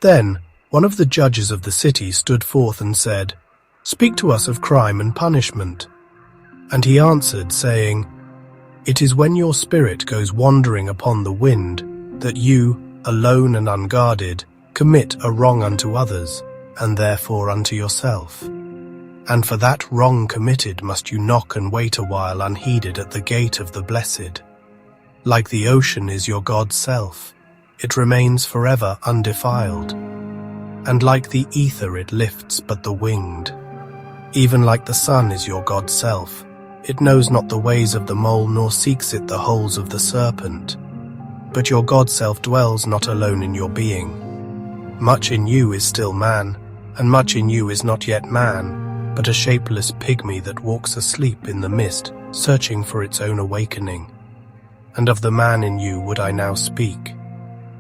Then one of the judges of the city stood forth and said, "Speak to us of crime and punishment." And he answered, saying, "It is when your spirit goes wandering upon the wind, that you, alone and unguarded, commit a wrong unto others, and therefore unto yourself. And for that wrong committed must you knock and wait a while unheeded at the gate of the blessed. Like the ocean is your God's self, it remains forever undefiled. And like the ether it lifts but the winged. Even like the sun is your God's self, it knows not the ways of the mole nor seeks it the holes of the serpent. But your God's self dwells not alone in your being. Much in you is still man, and much in you is not yet man, but a shapeless pygmy that walks asleep in the mist, searching for its own awakening. And of the man in you would I now speak.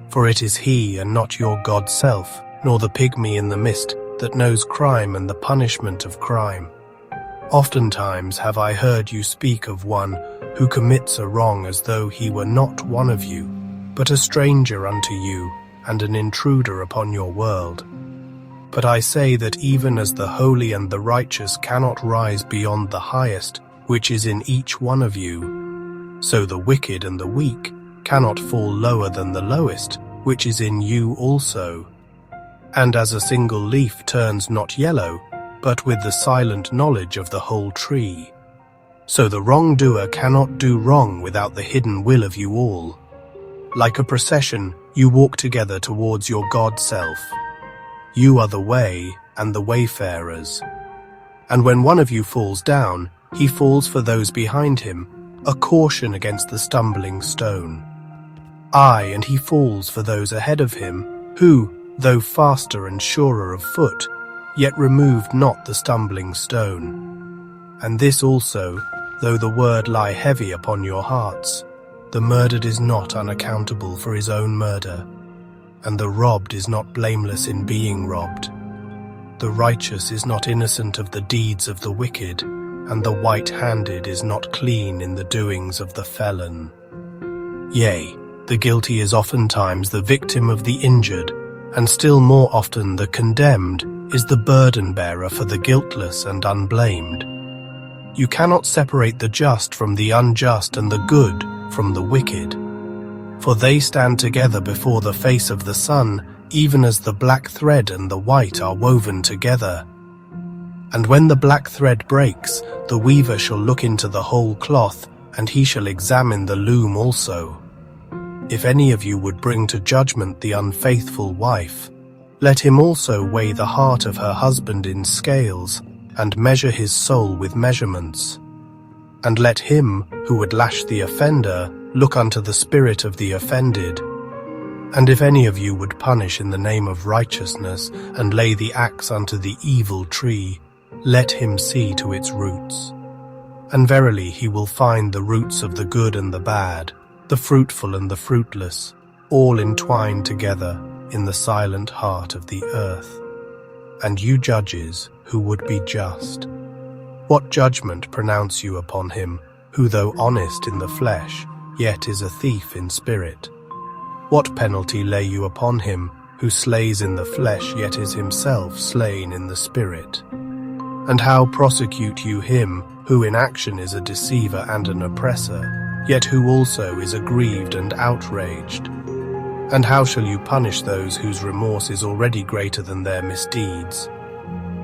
For it is he and not your God's self, nor the pygmy in the mist, that knows crime and the punishment of crime. Oftentimes have I heard you speak of one who commits a wrong as though he were not one of you, but a stranger unto you and an intruder upon your world. But I say that even as the holy and the righteous cannot rise beyond the highest, which is in each one of you, so the wicked and the weak cannot fall lower than the lowest, which is in you also. And as a single leaf turns not yellow, but with the silent knowledge of the whole tree, so the wrongdoer cannot do wrong without the hidden will of you all. Like a procession, you walk together towards your God self. You are the way and the wayfarers. And when one of you falls down, he falls for those behind him, a caution against the stumbling stone. Aye, and he falls for those ahead of him, who, though faster and surer of foot, yet removed not the stumbling stone. And this also, though the word lie heavy upon your hearts, the murdered is not unaccountable for his own murder, and the robbed is not blameless in being robbed. The righteous is not innocent of the deeds of the wicked, and the white-handed is not clean in the doings of the felon. Yea, the guilty is oftentimes the victim of the injured, and still more often the condemned is the burden-bearer for the guiltless and unblamed. You cannot separate the just from the unjust and the good from the wicked, for they stand together before the face of the sun, even as the black thread and the white are woven together. And when the black thread breaks, the weaver shall look into the whole cloth, and he shall examine the loom also. If any of you would bring to judgment the unfaithful wife, let him also weigh the heart of her husband in scales, and measure his soul with measurements. And let him who would lash the offender look unto the spirit of the offended. And if any of you would punish in the name of righteousness, and lay the axe unto the evil tree, let him see to its roots. And verily he will find the roots of the good and the bad, the fruitful and the fruitless, all entwined together in the silent heart of the earth. And you judges who would be just, what judgment pronounce you upon him, who though honest in the flesh, yet is a thief in spirit? What penalty lay you upon him, who slays in the flesh, yet is himself slain in the spirit? And how prosecute you him, who in action is a deceiver and an oppressor, yet who also is aggrieved and outraged? And how shall you punish those whose remorse is already greater than their misdeeds?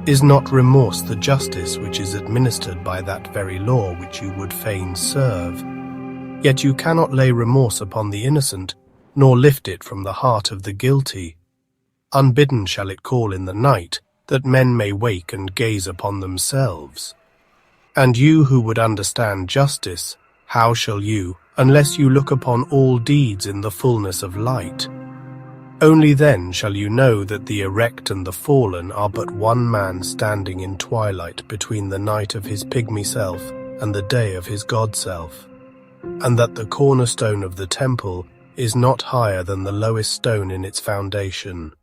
Is not remorse the justice which is administered by that very law which you would fain serve? Yet you cannot lay remorse upon the innocent, nor lift it from the heart of the guilty. Unbidden shall it call in the night, that men may wake and gaze upon themselves. And you who would understand justice, how shall you, unless you look upon all deeds in the fullness of light? Only then shall you know that the erect and the fallen are but one man standing in twilight between the night of his pygmy self and the day of his God self, and that the cornerstone of the temple is not higher than the lowest stone in its foundation.